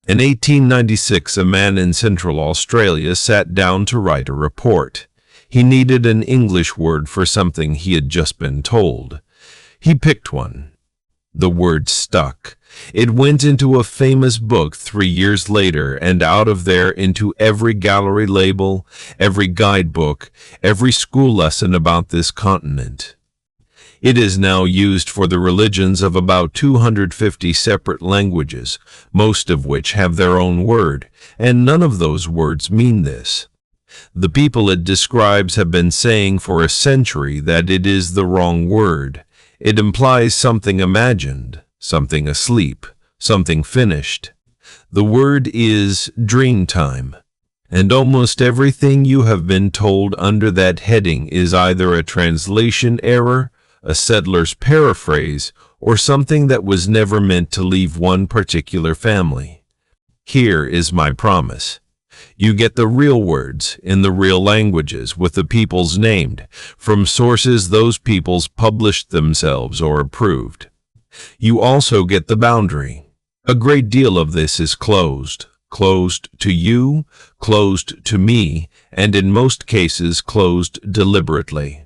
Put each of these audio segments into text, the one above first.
In 1896, a man in Central Australia sat down to write a report. He needed an English word for something he had just been told. He picked one. The word stuck. It went into a famous book 3 years later, and out of there into every gallery label, every guidebook, every school lesson about this continent. It is now used for the religions of about 250 separate languages, most of which have their own word, and none of those words mean this. The people it describes have been saying for a century that it is the wrong word. It implies something imagined, something asleep, something finished. The word is Dreamtime, and almost everything you have been told under that heading is either a translation error, a settler's paraphrase, or something that was never meant to leave one particular family. Here is my promise. You get the real words in the real languages with the peoples named, from sources those peoples published themselves or approved. You also get the boundary. A great deal of this is closed. Closed to you, closed to me, and in most cases closed deliberately.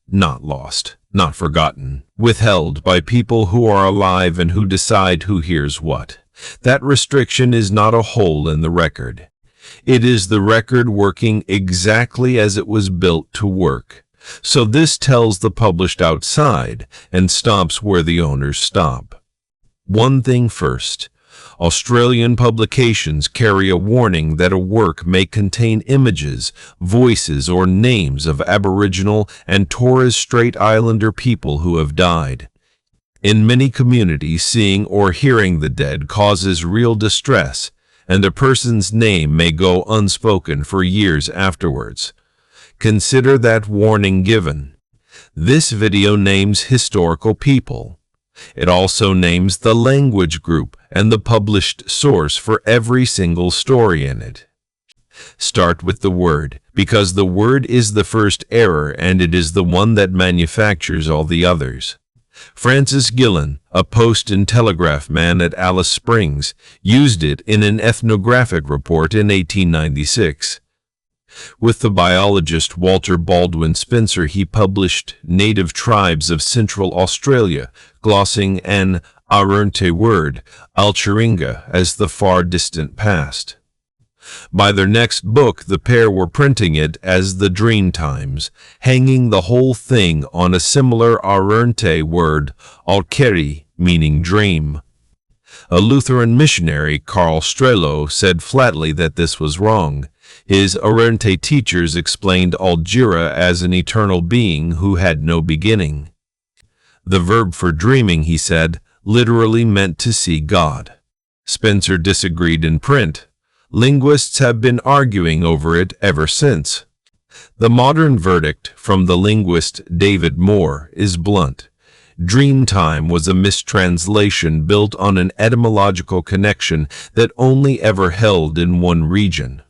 Not lost, not forgotten, withheld by people who are alive and who decide who hears what. That restriction is not a hole in the record. It is the record working exactly as it was built to work. So this tells the published outside and stops where the owners stop. One thing first. Australian publications carry a warning that a work may contain images, voices, or names of Aboriginal and Torres Strait Islander people who have died. In many communities, seeing or hearing the dead causes real distress, and a person's name may go unspoken for years afterwards. Consider that warning given. This video names historical people. It also names the language group and the published source for every single story in it. Start with the word, because the word is the first error and it is the one that manufactures all the others. Francis Gillen, a post and telegraph man at Alice Springs, used it in an ethnographic report in 1896. With the biologist Walter Baldwin Spencer, he published Native Tribes of Central Australia, glossing an Arrernte word, Alchiringa, as the far distant past. By their next book, the pair were printing it as the Dreamtimes, hanging the whole thing on a similar Arrernte word, Alkeri, meaning dream. A Lutheran missionary, Carl Strelo, said flatly that this was wrong. His Arrernte teachers explained Aljira as an eternal being who had no beginning. The verb for dreaming, he said, literally meant to see God. Spencer disagreed in print. Linguists have been arguing over it ever since. The modern verdict from the linguist David Moore is blunt. Dreamtime was a mistranslation built on an etymological connection that only ever held in one region.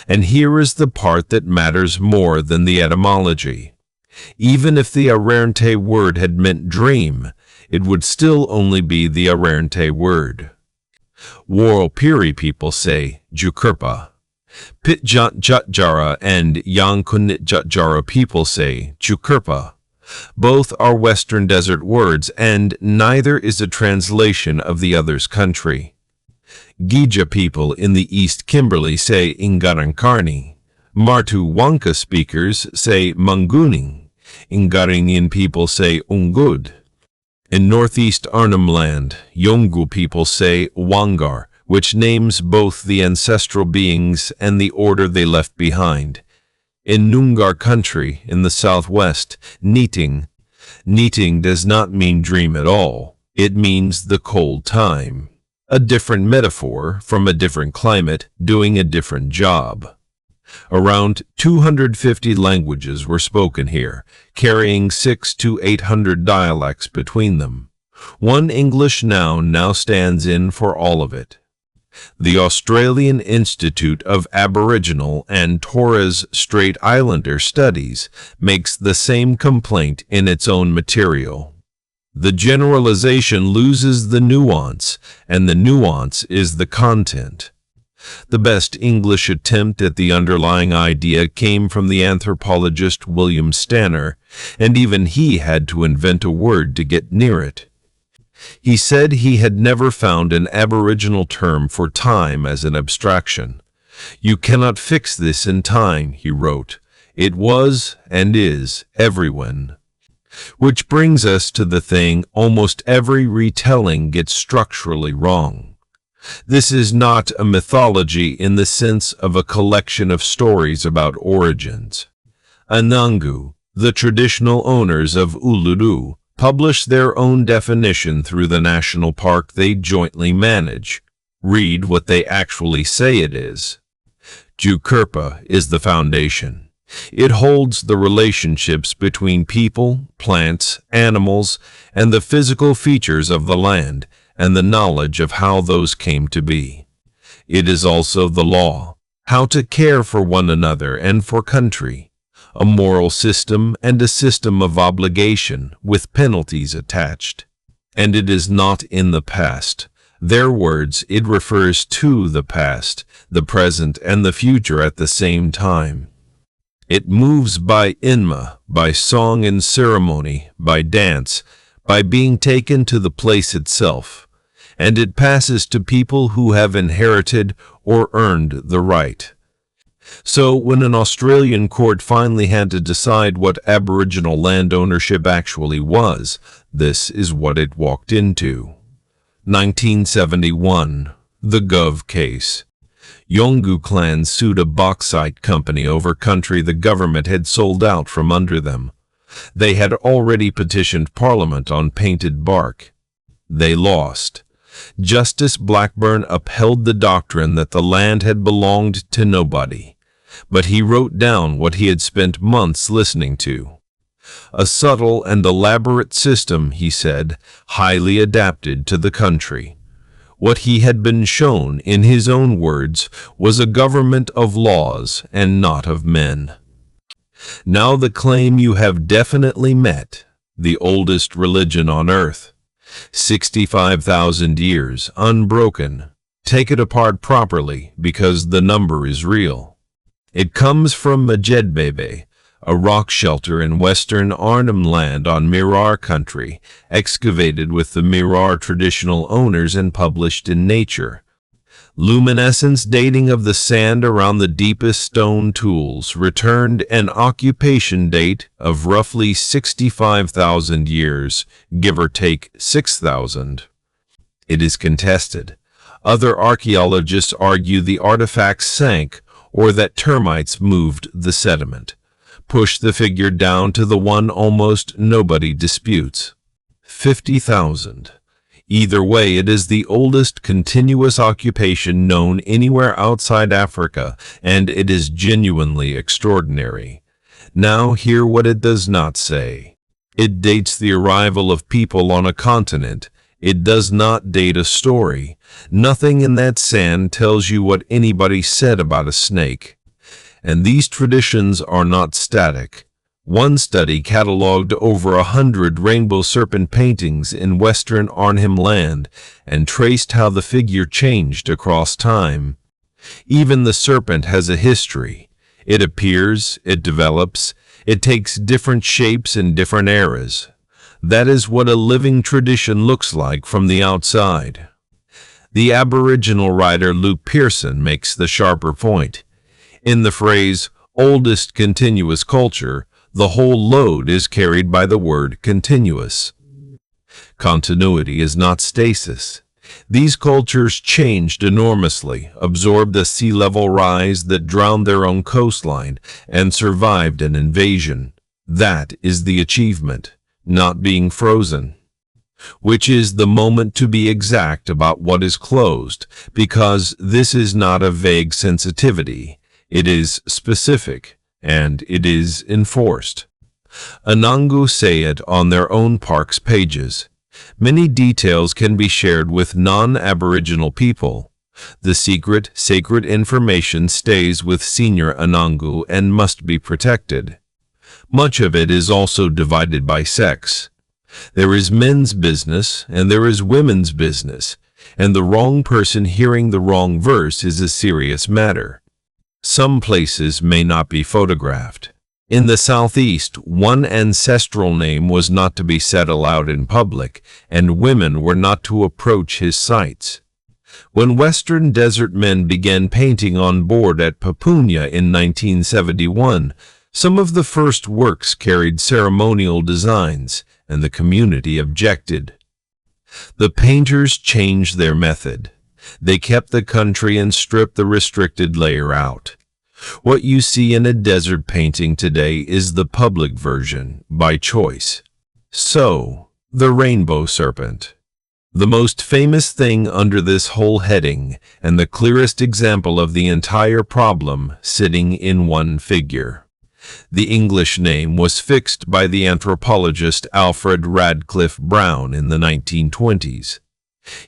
And here is the part that matters more than the etymology. Even if the Arrernte word had meant dream, it would still only be the Arrernte word. Warlpiri people say tjukurpa. Pitjantjatjara and Yankunytjatjara people say tjukurpa. Both are Western Desert words, and neither is a translation of the other's country. Gija people in the East Kimberley say Ingarankarni. Martu Wanka speakers say Manguni. Ingarinian people say Ungud. In northeast Arnhem Land, Yolngu people say Wangar, which names both the ancestral beings and the order they left behind. In Noongar country, in the southwest, Niting does not mean dream at all. It means the cold time. A different metaphor from a different climate, doing a different job. Around 250 languages were spoken here, carrying 600 to 800 dialects between them. One English noun now stands in for all of it. The Australian Institute of Aboriginal and Torres Strait Islander Studies makes the same complaint in its own material. The generalization loses the nuance, and the nuance is the content. The best English attempt at the underlying idea came from the anthropologist William Stanner, and even he had to invent a word to get near it. He said he had never found an Aboriginal term for time as an abstraction. "You cannot fix this in time," he wrote. "It was and is everywhen." Which brings us to the thing almost every retelling gets structurally wrong. This is not a mythology in the sense of a collection of stories about origins. Anangu, the traditional owners of Uluru, publish their own definition through the national park they jointly manage. Read what they actually say it is. Tjukurpa is the foundation. It holds the relationships between people, plants, animals, and the physical features of the land, and the knowledge of how those came to be. It is also the law, how to care for one another and for country, a moral system and a system of obligation with penalties attached. And it is not in the past. Their words, it refers to the past, the present, and the future at the same time. It moves by inma, by song and ceremony, by dance, by being taken to the place itself, and it passes to people who have inherited or earned the right. So when an Australian court finally had to decide what Aboriginal land ownership actually was, this is what it walked into. 1971, the Gov case. Yolngu clans sued a bauxite company over country the government had sold out from under them. They had already petitioned Parliament on painted bark. They lost. Justice Blackburn upheld the doctrine that the land had belonged to nobody, but he wrote down what he had spent months listening to. A subtle and elaborate system, he said, highly adapted to the country. What he had been shown, in his own words, was a government of laws and not of men. Now the claim you have definitely met, the oldest religion on earth. 65,000 years, unbroken. Take it apart properly, because the number is real. It comes from Majedbebe, a rock shelter in western Arnhem Land on Mirarr country, excavated with the Mirarr traditional owners and published in Nature. Luminescence dating of the sand around the deepest stone tools returned an occupation date of roughly 65,000 years, give or take 6,000. It is contested. Other archaeologists argue the artifacts sank or that termites moved the sediment. Push the figure down to the one almost nobody disputes. 50,000. Either way, it is the oldest continuous occupation known anywhere outside Africa, and it is genuinely extraordinary. Now hear what it does not say. It dates the arrival of people on a continent. It does not date a story. Nothing in that sand tells you what anybody said about a snake. And these traditions are not static. One study catalogued over 100 rainbow serpent paintings in western Arnhem Land and traced how the figure changed across time. Even the serpent has a history. It appears, it develops, it takes different shapes in different eras. That is what a living tradition looks like from the outside. The Aboriginal writer Luke Pearson makes the sharper point. In the phrase, oldest continuous culture, the whole load is carried by the word continuous. Continuity is not stasis. These cultures changed enormously, absorbed a sea level rise that drowned their own coastline, and survived an invasion. That is the achievement, not being frozen. Which is the moment to be exact about what is closed, because this is not a vague sensitivity. It is specific. And it is enforced. Anangu say it on their own park's pages. Many details can be shared with non-Aboriginal people. The secret, sacred information stays with senior Anangu and must be protected. Much of it is also divided by sex. There is men's business and there is women's business, and the wrong person hearing the wrong verse is a serious matter. Some places may not be photographed. In the southeast, one ancestral name was not to be said aloud in public, and women were not to approach his sites. When Western desert men began painting on board at Papunya in 1971, some of the first works carried ceremonial designs, and the community objected. The painters changed their method. They kept the country and stripped the restricted layer out. What you see in a desert painting today is the public version, by choice. So, the rainbow serpent. The most famous thing under this whole heading, and the clearest example of the entire problem, sitting in one figure. The English name was fixed by the anthropologist Alfred Radcliffe Brown in the 1920s.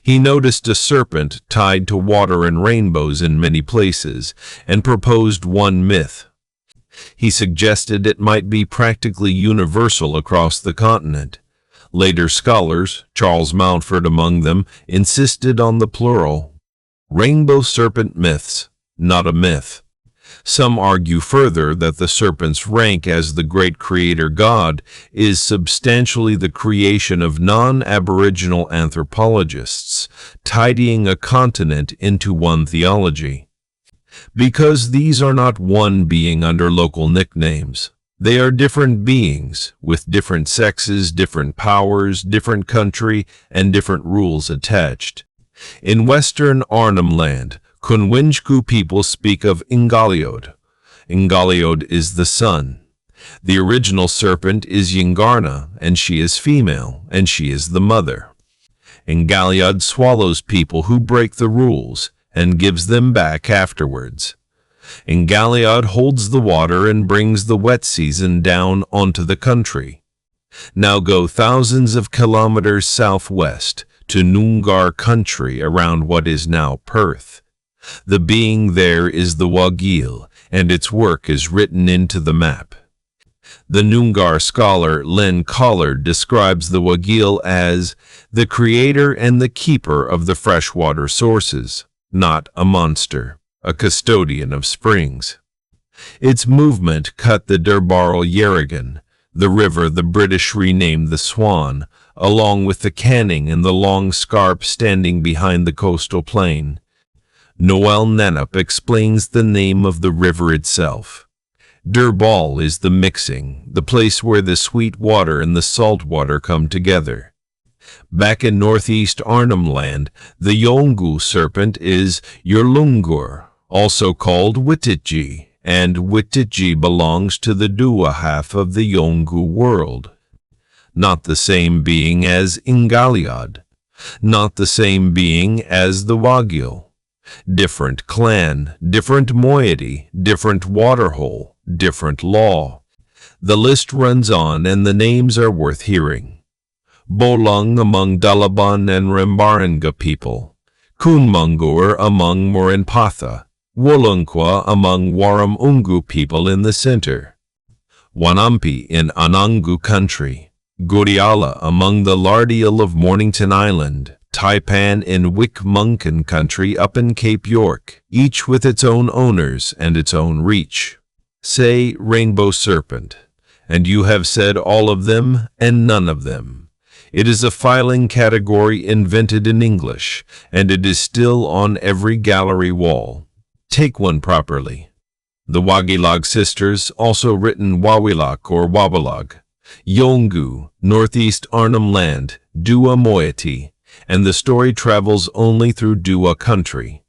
He noticed a serpent tied to water and rainbows in many places, and proposed one myth. He suggested it might be practically universal across the continent. Later scholars, Charles Mountford among them, insisted on the plural. Rainbow serpent myths, not a myth. Some argue further that the serpent's rank as the great creator god is substantially the creation of non-Aboriginal anthropologists, tidying a continent into one theology. Because these are not one being under local nicknames. They are different beings, with different sexes, different powers, different country, and different rules attached. In Western Arnhem Land, Kunwinjku people speak of Ingaliod. Ingaliod is the sun. The original serpent is Yingarna, and she is female, and she is the mother. Ingaliod swallows people who break the rules, and gives them back afterwards. Ingaliod holds the water and brings the wet season down onto the country. Now go thousands of kilometers southwest to Noongar country around what is now Perth. The being there is the wagyl, and its work is written into the map. The Noongar scholar Len Collard describes the wagyl as the creator and the keeper of the freshwater sources, not a monster, a custodian of springs. Its movement cut the Durbarl Yerrigan, the river the British renamed the Swan, along with the Canning and the long scarp standing behind the coastal plain. Noel Nannup explains the name of the river itself. Durbal is the mixing, the place where the sweet water and the salt water come together. Back in northeast Arnhem Land, the yolngu serpent is yolngu, also called Wititji, and Wititji belongs to the Dua half of the Yolngu world. Not the same being as Ingaliod, not the same being as the wagyl. Different clan, different moiety, different waterhole, different law. The list runs on and the names are worth hearing. Bolung among Dalaban and Rembaranga people, Kunmungur among Morinpatha, Wolungkwa among Waramungu people in the center, Wanampi in Anangu country, Guriala among the Lardial of Mornington Island, Taipan in Wicmunkin country up in Cape York, each with its own owners and its own reach. Say rainbow serpent, and you have said all of them and none of them. It is a filing category invented in English, and it is still on every gallery wall. Take one properly. The Wagilag sisters, also written Wawilak or Wabalag, Yolngu, northeast Arnhem Land, Dua moiety, and the story travels only through Dua country.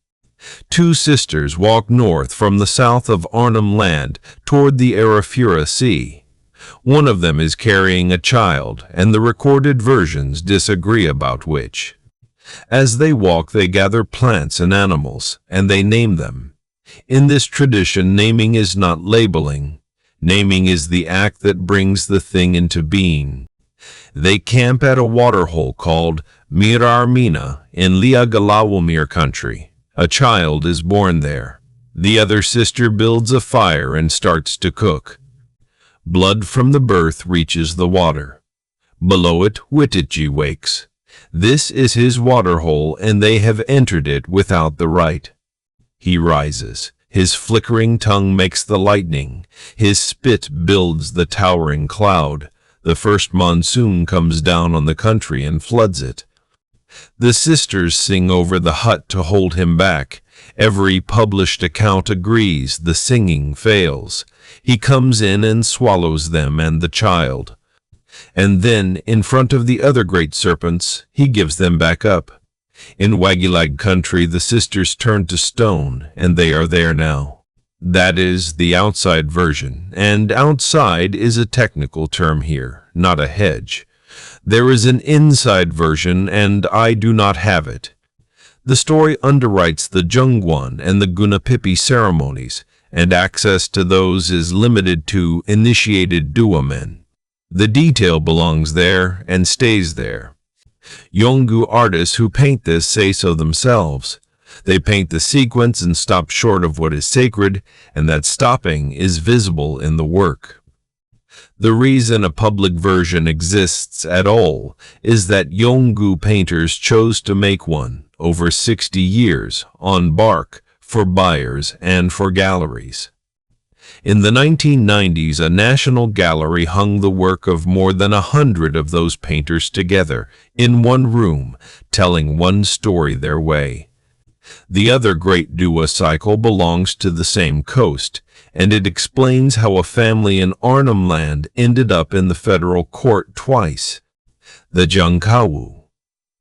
Two sisters walk north from the south of Arnhem Land toward the Arafura Sea. One of them is carrying a child, and the recorded versions disagree about which. As they walk, they gather plants and animals, and they name them. In this tradition, naming is not labeling. Naming is the act that brings the thing into being. They camp at a waterhole called Mirarmina in Liagalawamir country. A child is born there. The other sister builds a fire and starts to cook. Blood from the birth reaches the water. Below it, Wititji wakes. This is his waterhole, and they have entered it without the right. He rises. His flickering tongue makes the lightning. His spit builds the towering cloud. The first monsoon comes down on the country and floods it. The sisters sing over the hut to hold him back. Every published account agrees the singing fails. He comes in and swallows them and the child. And then, in front of the other great serpents, he gives them back up. In Wagyl country, the sisters turn to stone, and they are there now. That is the outside version, and outside is a technical term here, not a hedge. There is an inside version, and I do not have it. The story underwrites the Jungwan and the Gunapipi ceremonies, and access to those is limited to initiated Dua men. The detail belongs there and stays there. Yolngu artists who paint this say so themselves. They paint the sequence and stop short of what is sacred, and that stopping is visible in the work. The reason a public version exists at all is that Yolngu painters chose to make one over 60 years on bark for buyers and for galleries. In the 1990s, a national gallery hung the work of more than 100 of those painters together in one room, telling one story their way. The other great Dua cycle belongs to the same coast, and it explains how a family in Arnhem Land ended up in the federal court twice. The Jungkawu.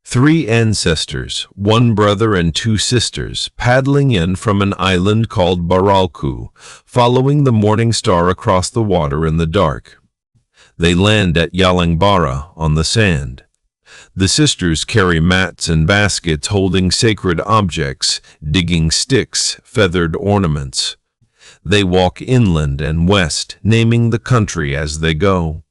3 ancestors, 1 brother and 2 sisters, paddling in from an island called Baralku, following the morning star across the water in the dark. They land at Yalangbara on the sand. The sisters carry mats and baskets holding sacred objects, digging sticks, feathered ornaments. They walk inland and west, naming the country as they go.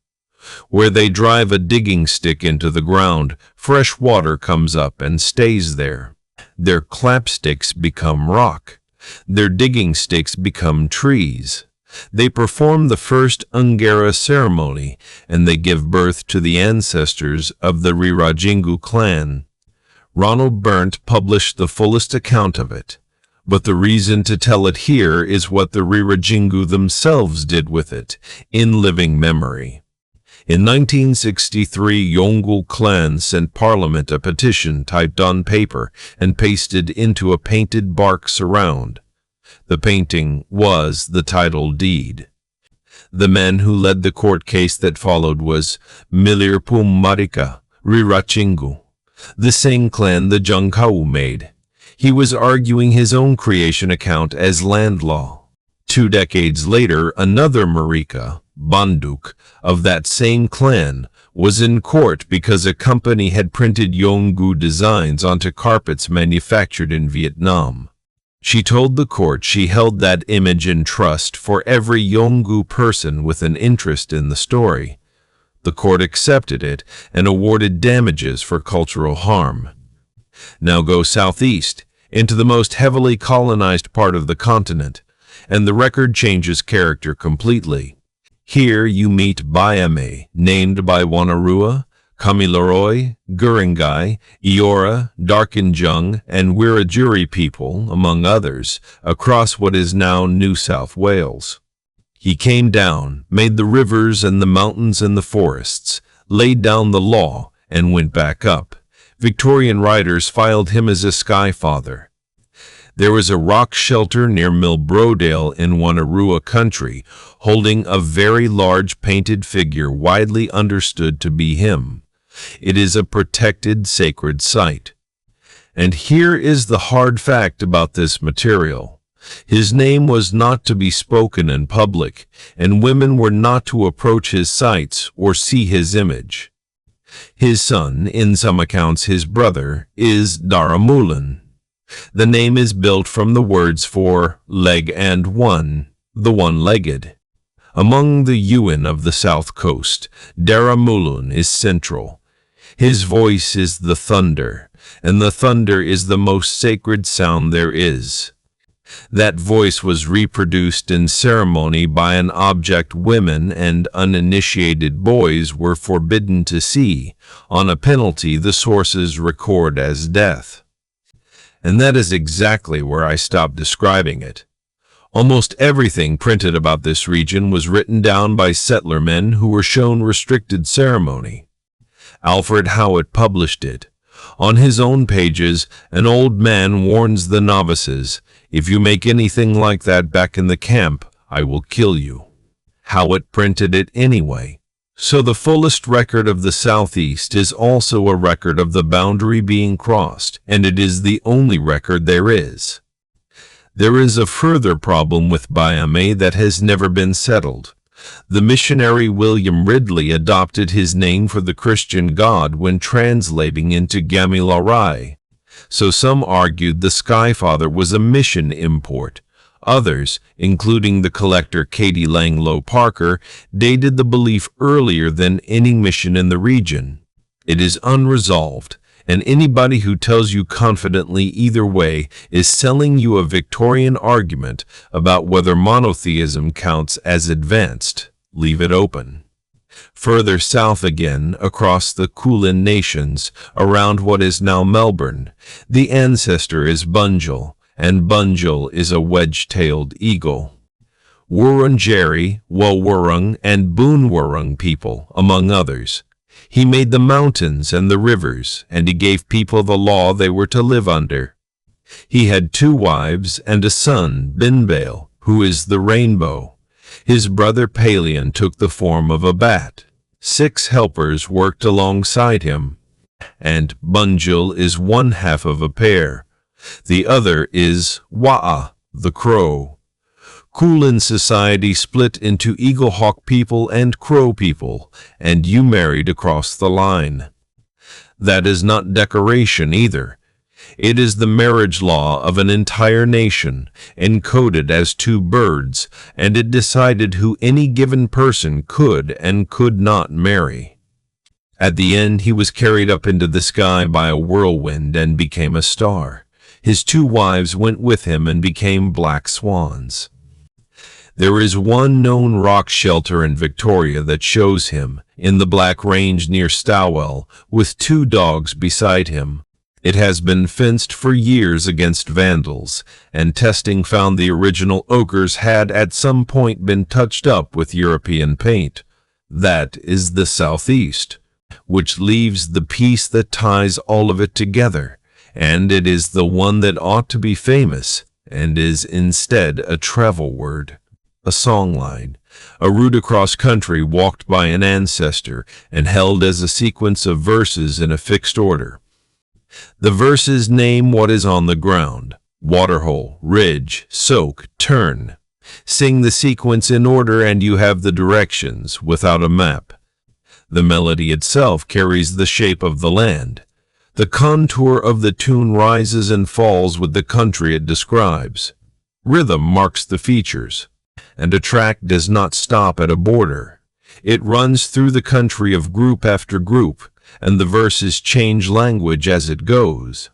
Where they drive a digging stick into the ground, fresh water comes up and stays there. Their clapsticks become rock. Their digging sticks become trees. They perform the first Ungara ceremony, and they give birth to the ancestors of the Rirajingu clan. Ronald Berndt published the fullest account of it, but the reason to tell it here is what the Rirajingu themselves did with it, in living memory. In 1963, Yolngu clan sent Parliament a petition typed on paper and pasted into a painted bark surround. The painting was the title deed. The man who led the court case that followed was Milirpum Marika Rirachingu, the same clan the Jungkawu made. He was arguing his own creation account as land law. 2 decades later, another Marika, Banduk, of that same clan, was in court because a company had printed Yolngu designs onto carpets manufactured in Vietnam. She told the court she held that image in trust for every Yolngu person with an interest in the story. The court accepted it and awarded damages for cultural harm. Now go southeast, into the most heavily colonized part of the continent, and the record changes character completely. Here you meet Bayame, named by Wanarua, Kamilaroi, Guringai, Eora, Darkinjung, and Wiradjuri people, among others, across what is now New South Wales. He came down, made the rivers and the mountains and the forests, laid down the law, and went back up. Victorian writers filed him as a sky father. There was a rock shelter near Milbrodale in Wanarua country, holding a very large painted figure widely understood to be him. It is a protected sacred site. And here is the hard fact about this material. His name was not to be spoken in public, and women were not to approach his sites or see his image. His son, in some accounts his brother, is Daramulan. The name is built from the words for leg and one, the one-legged. Among the Yuin of the south coast, Daramulun is central. His voice is the thunder, and the thunder is the most sacred sound there is. That voice was reproduced in ceremony by an object women and uninitiated boys were forbidden to see, on a penalty the sources record as death. And that is exactly where I stopped describing it. Almost everything printed about this region was written down by settler men who were shown restricted ceremony. Alfred Howitt published it. On his own pages, an old man warns the novices, "If you make anything like that back in the camp, I will kill you." Howitt printed it anyway. So the fullest record of the Southeast is also a record of the boundary being crossed, and it is the only record there is. There is a further problem with Biame that has never been settled. The missionary William Ridley adopted his name for the Christian god when translating into Gamilarai. So some argued the Skyfather was a mission import. Others, including the collector Katie Langlow Parker, dated the belief earlier than any mission in the region. It is unresolved, and anybody who tells you confidently either way is selling you a Victorian argument about whether monotheism counts as advanced. Leave it open. Further south again, across the Kulin Nations, around what is now Melbourne, the ancestor is Bunjil, and Bunjil is a wedge-tailed eagle. Wurundjeri, Wawurrung, and Boonwurrung people, among others. He made the mountains and the rivers, and he gave people the law they were to live under. He had 2 wives and a son, Binbail, who is the rainbow. His brother Palian took the form of a bat. 6 helpers worked alongside him, and Bunjil is one half of a pair. The other is Wa'a, the crow. Kulin society split into Eaglehawk people and Crow people, and you married across the line. That is not decoration either. It is the marriage law of an entire nation, encoded as 2 birds, and it decided who any given person could and could not marry. At the end, he was carried up into the sky by a whirlwind and became a star. His 2 wives went with him and became black swans. There is one known rock shelter in Victoria that shows him, in the Black Range near Stowell, with 2 dogs beside him. It has been fenced for years against vandals, and testing found the original ochres had at some point been touched up with European paint. That is the Southeast, which leaves the piece that ties all of it together, and it is the one that ought to be famous, and is instead a travel word. A songline, a route across country walked by an ancestor and held as a sequence of verses in a fixed order. The verses name what is on the ground: waterhole, ridge, soak, turn. Sing the sequence in order and you have the directions without a map. The melody itself carries the shape of the land. The contour of the tune rises and falls with the country it describes. Rhythm marks the features. And a track does not stop at a border. It runs through the country of group after group, and the verses change language as it goes.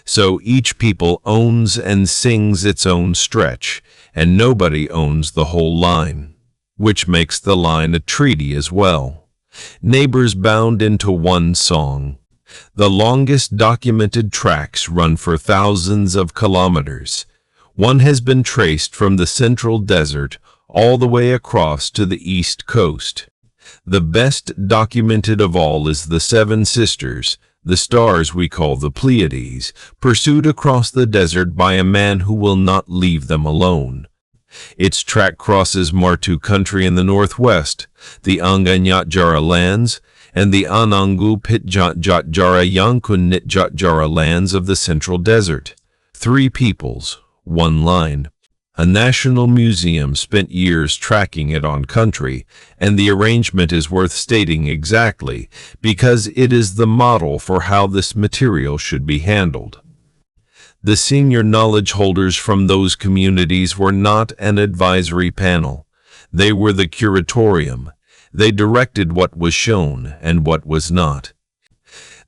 So each people owns and sings its own stretch, and nobody owns the whole line, which makes the line a treaty as well. Neighbors bound into one song. The longest documented tracks run for thousands of kilometers. One has been traced from the central desert all the way across to the east coast. The best documented of all is the 7 sisters, the stars we call the Pleiades, pursued across the desert by a man who will not leave them alone. Its track crosses Martu country in the northwest, the Anganyatjara lands, and the Anangu Pitjatjatjara Yankun Nitjatjara lands of the central desert. 3 peoples, 1 line. A national museum spent years tracking it on country, and the arrangement is worth stating exactly because it is the model for how this material should be handled. The senior knowledge holders from those communities were not an advisory panel. They were the curatorium. They directed what was shown and what was not.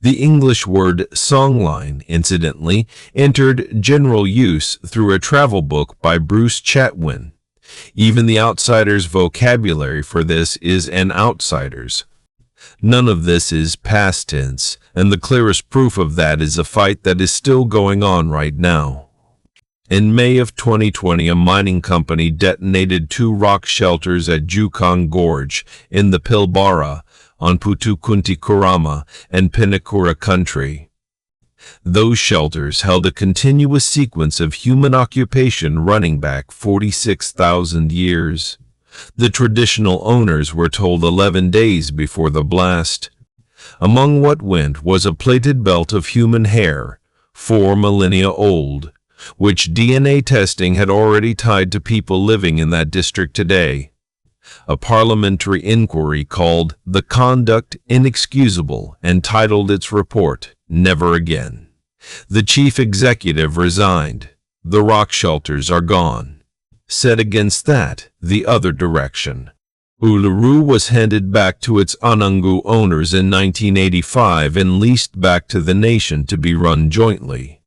The English word songline, incidentally, entered general use through a travel book by Bruce Chatwin. Even the outsider's vocabulary for this is an outsider's. None of this is past tense, and the clearest proof of that is a fight that is still going on right now. In May of 2020, a mining company detonated 2 rock shelters at Yukon Gorge in the Pilbara on Putukunti-Kurama and Pinikura country. Those shelters held a continuous sequence of human occupation running back 46,000 years. The traditional owners were told 11 days before the blast. Among what went was a plaited belt of human hair, 4 millennia old, which DNA testing had already tied to people living in that district today. A parliamentary inquiry called The Conduct Inexcusable and titled its report, Never Again. The chief executive resigned. The rock shelters are gone. Set against that, the other direction. Uluru was handed back to its anangu owners in 1985 and leased back to the nation to be run jointly.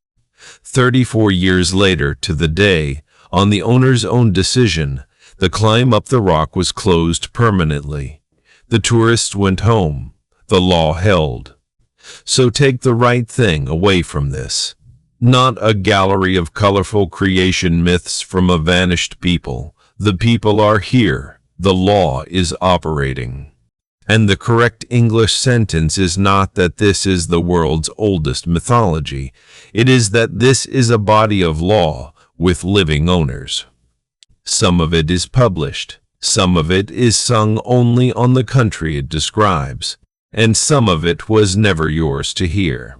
34 years later to the day, on the owner's own decision, the climb up the rock was closed permanently. The tourists went home. The law held. So take the right thing away from this. Not a gallery of colorful creation myths from a vanished people. The people are here. The law is operating. And the correct English sentence is not that this is the world's oldest mythology. It is that this is a body of law with living owners. Some of it is published, some of it is sung only on the country it describes, and some of it was never yours to hear.